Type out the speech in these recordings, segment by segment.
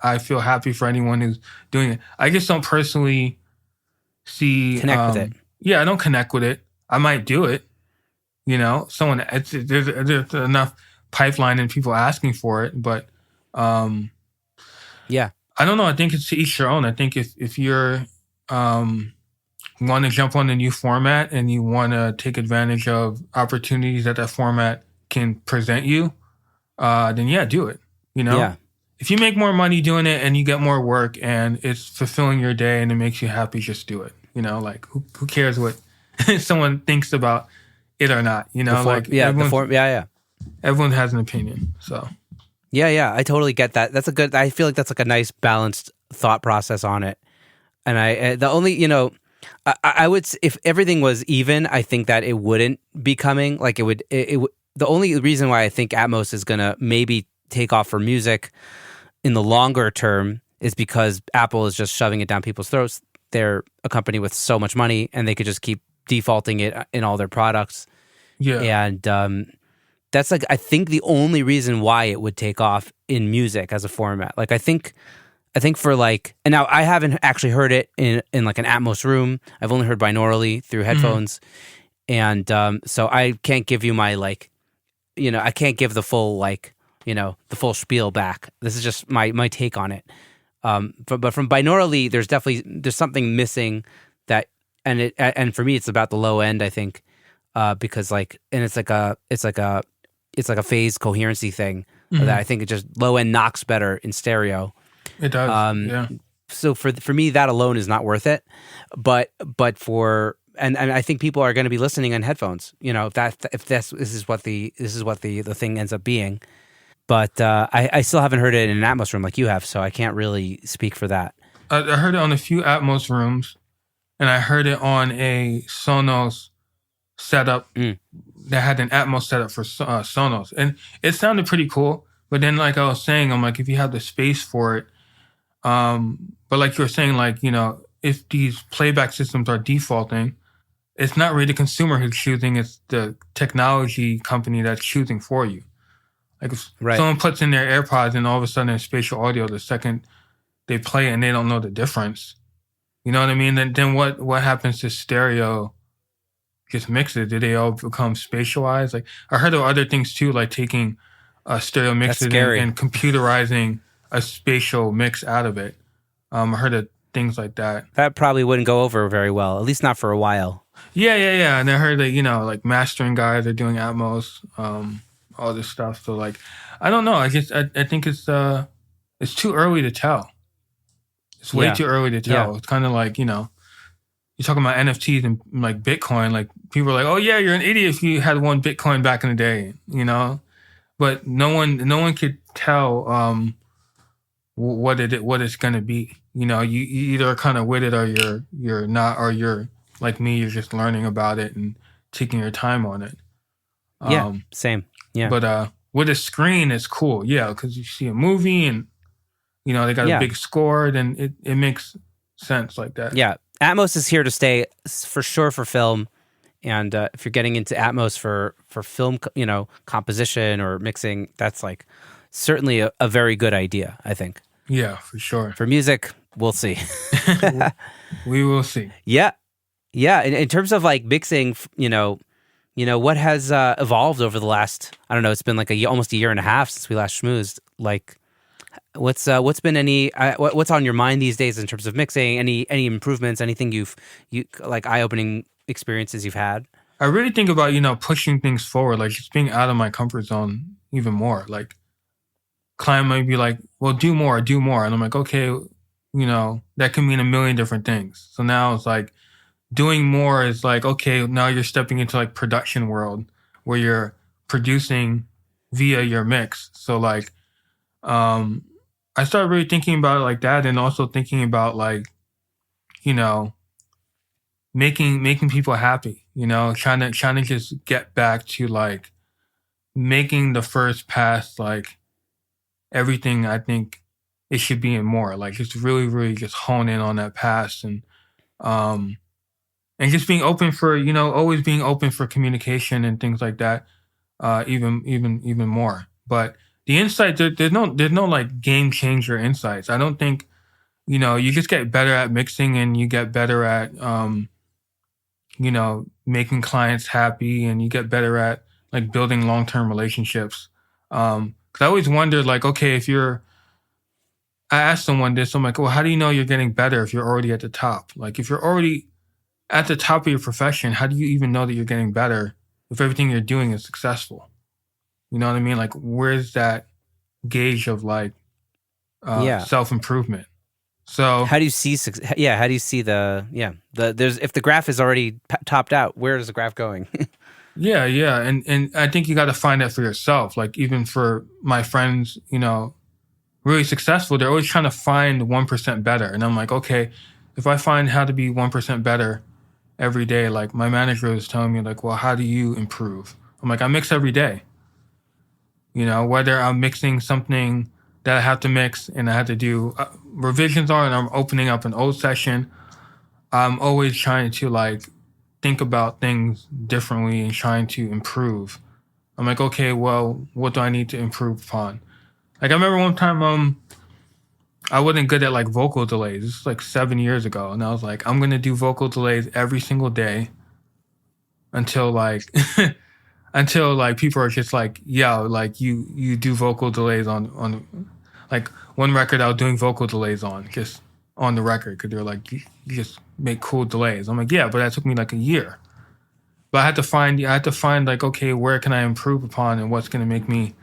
I feel happy for anyone who's doing it. I just don't personally see. Connect with it. Yeah, I don't connect with it. I might do it. There's enough pipeline and people asking for it, but yeah, I don't know. I think it's to each their own. I think if you're want to jump on a new format and you want to take advantage of opportunities that format can present you, then yeah, do it. Yeah. If you make more money doing it and you get more work and it's fulfilling your day and it makes you happy, just do it. Like who cares what someone thinks about it or not? Everyone has an opinion. So yeah, I totally get that. I feel like that's like a nice balanced thought process on it. And I would, if everything was even, I think that it wouldn't be coming. Like it would. The only reason why I think Atmos is gonna maybe take off for music in the longer term is because Apple is just shoving it down people's throats. They're a company with so much money, and they could just keep defaulting it in all their products. Yeah, and that's like I think the only reason why it would take off in music as a format. Like I think for like, and now I haven't actually heard it in like an Atmos room. I've only heard binaurally through headphones, and so I can't give you my I can't give the full the full spiel back. This is just my take on it. But from binaurally, there's something missing that, and for me, it's about the low end. I think because it's like a phase coherency thing that I think it just low end knocks better in stereo. It does. Yeah. So for me, that alone is not worth it. But for and I think people are going to be listening on headphones. This is what the thing ends up being. But I still haven't heard it in an Atmos room like you have, so I can't really speak for that. I heard it on a few Atmos rooms, and I heard it on a Sonos setup that had an Atmos setup for Sonos, and it sounded pretty cool. But then, like I was saying, I'm like, if you have the space for it, but like you were saying, if these playback systems are defaulting, it's not really the consumer who's choosing; it's the technology company that's choosing for you. Like if someone puts in their AirPods and all of a sudden it's spatial audio the second they play it and they don't know the difference. You know what I mean? Then what happens to stereo? Just mixes. Do they all become spatialized? Like I heard of other things too, like taking stereo mixes and computerizing a spatial mix out of it. I heard of things like that. That probably wouldn't go over very well, at least not for a while. Yeah. And I heard that like mastering guys are doing Atmos. All this stuff. So I don't know. I think it's too early to tell. It's way too early to tell. Yeah. It's kind of like, you're talking about NFTs and like Bitcoin. Like people are like, oh yeah, you're an idiot if you had one Bitcoin back in the day, but no one could tell what it's going to be. You either are kind of with it or you're not, or you're like me, you're just learning about it and taking your time on it. Same. Yeah. But with a screen, it's cool. Yeah, because you see a movie and, they got a big score, then it makes sense like that. Yeah. Atmos is here to stay for sure for film. And if you're getting into Atmos for film, composition or mixing, that's like certainly a very good idea, I think. Yeah, for sure. For music, we'll see. We will see. Yeah. Yeah. In terms of like mixing, what has evolved over the last, I don't know, it's been like almost a year and a half since we last schmoozed. Like, what's been what's on your mind these days in terms of mixing? Any improvements? Anything you like eye-opening experiences you've had? I really think about pushing things forward, like just being out of my comfort zone even more. Like, client might be like, "Well, do more," and I'm like, "Okay, that can mean a million different things." So now it's like, doing more is like, okay, now you're stepping into like production world where you're producing via your mix. So like, I started really thinking about it like that, and also thinking about like, making people happy, trying to just get back to like making the first pass, like everything I think it should be and more, like just really, really just hone in on that pass and just being open for, always being open for communication and things like that, even more. But the insight, there's no like game changer insights. I don't think, you just get better at mixing and you get better at, making clients happy and you get better at like building long-term relationships. Cause I always wondered like, okay, I asked someone this, I'm like, well, how do you know you're getting better if you're already at the top? Like if you're already at the top of your profession, how do you even know that you're getting better if everything you're doing is successful? You know what I mean? Like where's that gauge of like Yeah. self-improvement? So How do you see? Yeah. How do you see there's if the graph is already topped out, where is the graph going? yeah. And I think you got to find that for yourself. Like even for my friends, really successful, they're always trying to find 1% better. And I'm like, okay, if I find how to be 1% better every day, like my manager was telling me like, well, how do you improve? I'm like, I mix every day. Whether I'm mixing something that I have to mix and I have to do revisions on and I'm opening up an old session, I'm always trying to like think about things differently and trying to improve. I'm like, okay, well, what do I need to improve upon? Like I remember one time I wasn't good at like vocal delays. This is like 7 years ago. And I was like, I'm gonna do vocal delays every single day until like until like people are just like, yo, like you do vocal delays on like one record I was doing vocal delays on, just on the record, because they're like, you just make cool delays. I'm like, yeah, but that took me like a year. But I had to find like, okay, where can I improve upon and what's gonna make me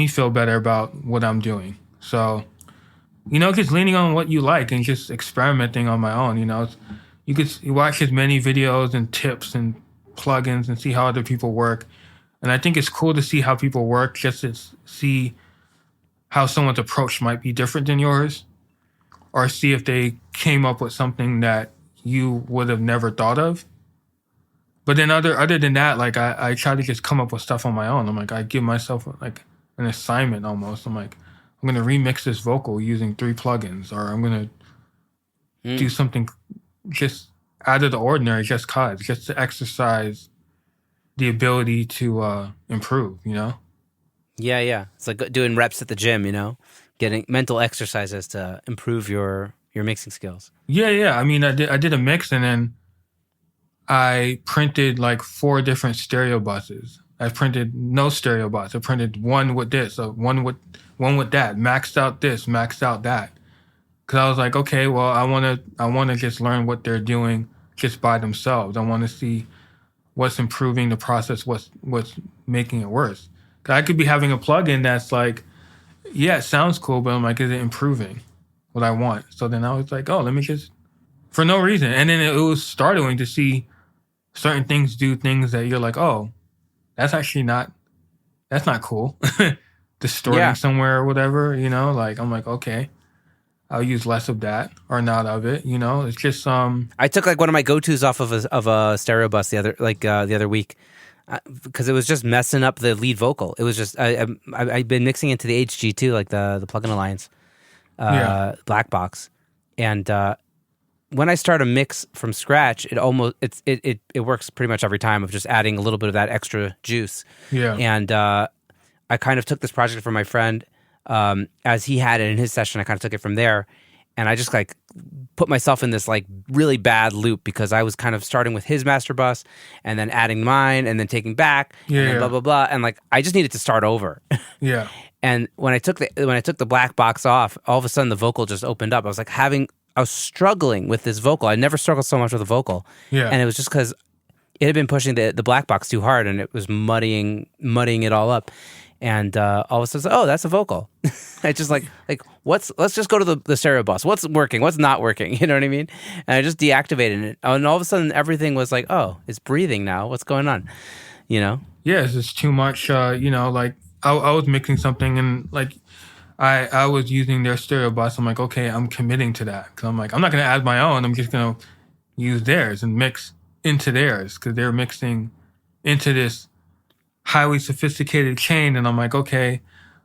feel better about what I'm doing. So, just leaning on what you like and just experimenting on my own. You watch as many videos and tips and plugins and see how other people work. And I think it's cool to see how people work, just to see how someone's approach might be different than yours, or see if they came up with something that you would have never thought of. But then other than that, like I try to just come up with stuff on my own. I'm like, I give myself like an assignment almost. I'm like, I'm gonna remix this vocal using 3 plugins, or I'm gonna do something just out of the ordinary, just to exercise the ability to improve. Yeah. It's like doing reps at the gym. Getting mental exercises to improve your mixing skills. Yeah. I mean, I did a mix and then I printed like 4 different stereo buses. I printed no stereo bus. I printed one with this, one with that. Maxed out this, maxed out that. Because I was like, okay, well, I wanna just learn what they're doing just by themselves. I want to see what's improving the process, what's making it worse. 'Cause I could be having a plugin that's like, yeah, it sounds cool, but I'm like, is it improving what I want? So then I was like, oh, let me just, for no reason. And then it was startling to see certain things do things that you're like, oh, that's actually that's not cool. Distorting somewhere or whatever, like I'm like, okay, I'll use less of that or not of it, it's just I took like one of my go-tos off of a stereo bus the other week because it was just messing up the lead vocal. It was just I've been mixing into the HG2, like the Plugin Alliance black box, and when I start a mix from scratch, it works pretty much every time of just adding a little bit of that extra juice. Yeah. And I kind of took this project from my friend as he had it in his session. I kind of took it from there, and I just like put myself in this like really bad loop because I was kind of starting with his master bus and then adding mine and then taking back and then blah blah blah, and like I just needed to start over. Yeah. And when I took the black box off, all of a sudden the vocal just opened up. I was struggling with this vocal. I never struggled so much with a vocal. Yeah. And it was just because it had been pushing the black box too hard and it was muddying it all up. And all of a sudden, oh, that's a vocal. I just like let's just go to the stereo bus. What's working? What's not working? You know what I mean? And I just deactivated it. And all of a sudden, everything was like, oh, it's breathing now. What's going on? Yeah, it's just too much. Like I was mixing something and like I was using their stereo bus. I'm like, okay, I'm committing to that. Because I'm like, I'm not going to add my own. I'm just going to use theirs and mix into theirs because they're mixing into this highly sophisticated chain. And I'm like, okay,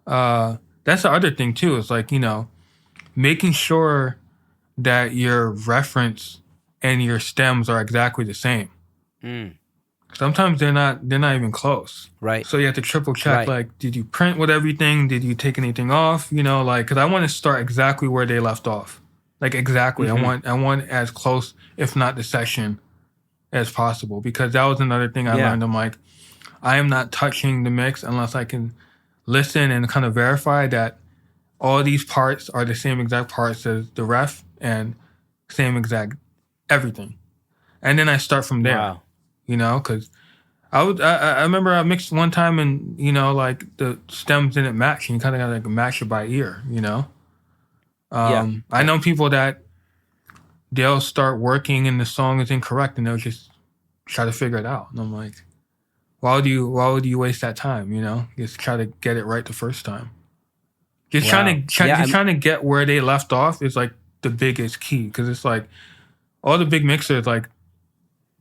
that's the other thing too. It's like, making sure that your reference and your stems are exactly the same. Sometimes they're not even close. Right. So you have to triple check, Right. like, did you print with everything? Did you take anything off? You know, like, because I want to start exactly where they left off. Like, exactly. Mm-hmm. I want as close, if not the section, as possible. Because that was another thing I Yeah. learned. I'm like, I am not touching the mix unless I can listen and kind of verify that all these parts are the same exact parts as the ref and same exact everything. And then I start from there. Wow. You know, because I remember I mixed one time and, you know, like the stems didn't match and you kind of got to like match it by ear, you know? I know people that they'll start working and the song is incorrect and they'll just try to figure it out. And I'm like, why would you waste that time, you know? Just try to get it right the first time. Just trying to get where they left off is like the biggest key because it's like all the big mixers, like,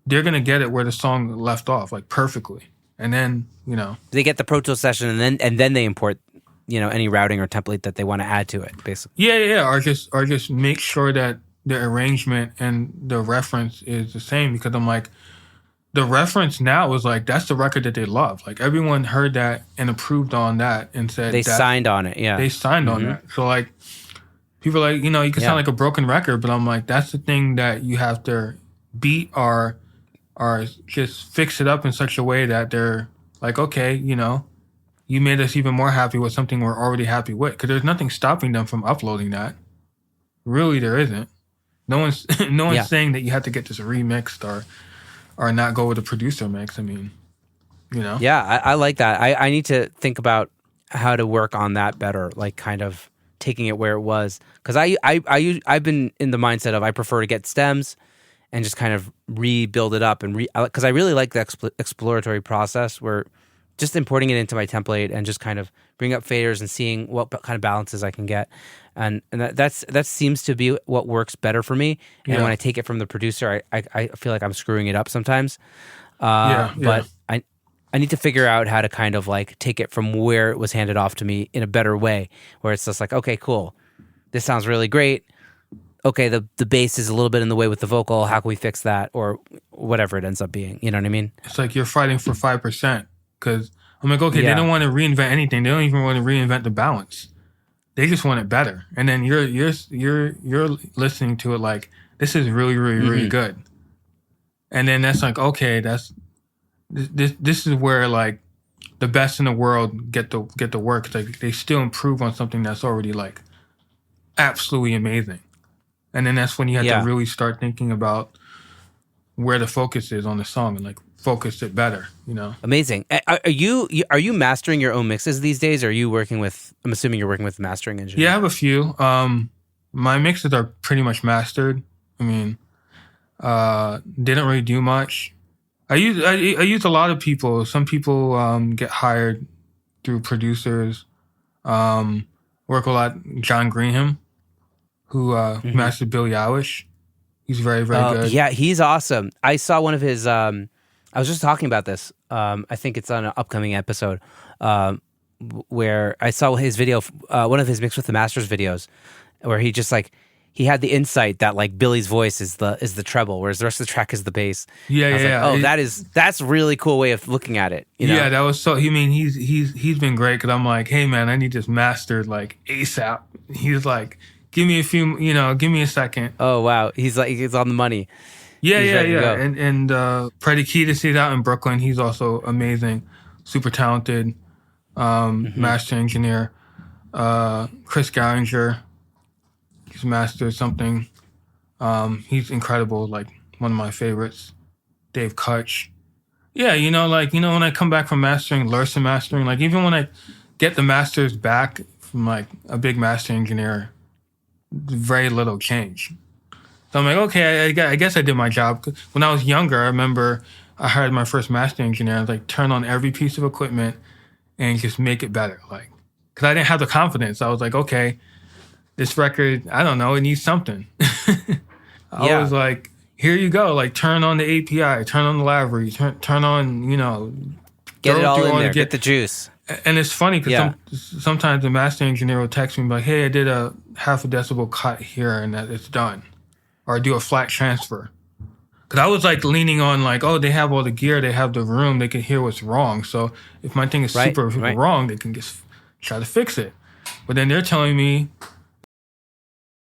they're going to get it where the song left off, like, perfectly. And then, you know. They get the Pro Tools session and then they import, you know, any routing or template that they want to add to it, basically. Yeah. Or just make sure that the arrangement and the reference is the same because I'm like, the reference now is like, that's the record that they love. Like, everyone heard that and approved on that and said they signed on it, yeah. They signed on that. So, like, people are like, you know, you can sound like a broken record, but I'm like, that's the thing that you have to beat or just fix it up in such a way that they're like, okay, you know, you made us even more happy with something we're already happy with. Because there's nothing stopping them from uploading that. Really, there isn't. No one's saying that you have to get this remixed or not go with a producer mix. I mean, you know. Yeah, I like that. I need to think about how to work on that better, like kind of taking it where it was. Because I've been in the mindset of I prefer to get stems and just kind of rebuild it up because I really like the exploratory process where just importing it into my template and just kind of bring up faders and seeing what kind of balances I can get, and that seems to be what works better for me. And when I take it from the producer, I feel like I'm screwing it up sometimes. But I need to figure out how to kind of like take it from where it was handed off to me in a better way, where it's just like, okay, cool, this sounds really great. Okay, the bass is a little bit in the way with the vocal. How can we fix that? Or whatever it ends up being. You know what I mean? It's like you're fighting for 5% because I'm like, okay, they don't want to reinvent anything. They don't even want to reinvent the balance. They just want it better. And then you're listening to it like, this is really, really, really good. And then that's like, okay, this is where like the best in the world get the work. It's like they still improve on something that's already like absolutely amazing. And then that's when you have to really start thinking about where the focus is on the song and like focus it better, you know? Amazing. Are you mastering your own mixes these days? Or are you working with, I'm assuming you're working with the mastering engineer? Yeah, I have a few. My mixes are pretty much mastered. I mean, didn't really do much. I use a lot of people. Some people get hired through producers. Work a lot. John Greenham, who mastered Billie Eilish. He's very, very good. Yeah, he's awesome. I saw one of his. I was just talking about this. I think it's on an upcoming episode where I saw his video, one of his Mix with the Masters videos, where he just like he had the insight that like Billy's voice is the treble, whereas the rest of the track is the bass. Yeah. That's a really cool way of looking at it. You know? Yeah, that was so. I mean, he's been great because I'm like, hey man, I need this mastered like ASAP. He's like, give me a second. Oh wow, he's on the money. Yeah. And Freddie Kiedis is out in Brooklyn. He's also amazing, super talented, master engineer. Chris Garinger, he's mastered something. He's incredible, like one of my favorites. Dave Kutch. Yeah, when I come back from mastering, Lursen mastering, like even when I get the masters back from like a big master engineer, very little change. So I'm like, okay, I guess I did my job. When I was younger, I remember I hired my first master engineer. I was like, turn on every piece of equipment and just make it better. Like, because I didn't have the confidence. I was like, okay, this record, I don't know, it needs something. I was like, here you go. Like, turn on the API, turn on the library, turn on, get it all in there, get the juice. And it's funny because sometimes the master engineer will text me like, hey, I did a half a decibel cut here and that it's done. Or do a flat transfer. Because I was like leaning on like, oh, they have all the gear, they have the room, they can hear what's wrong. So if my thing is super Right. wrong, they can just try to fix it. But then they're telling me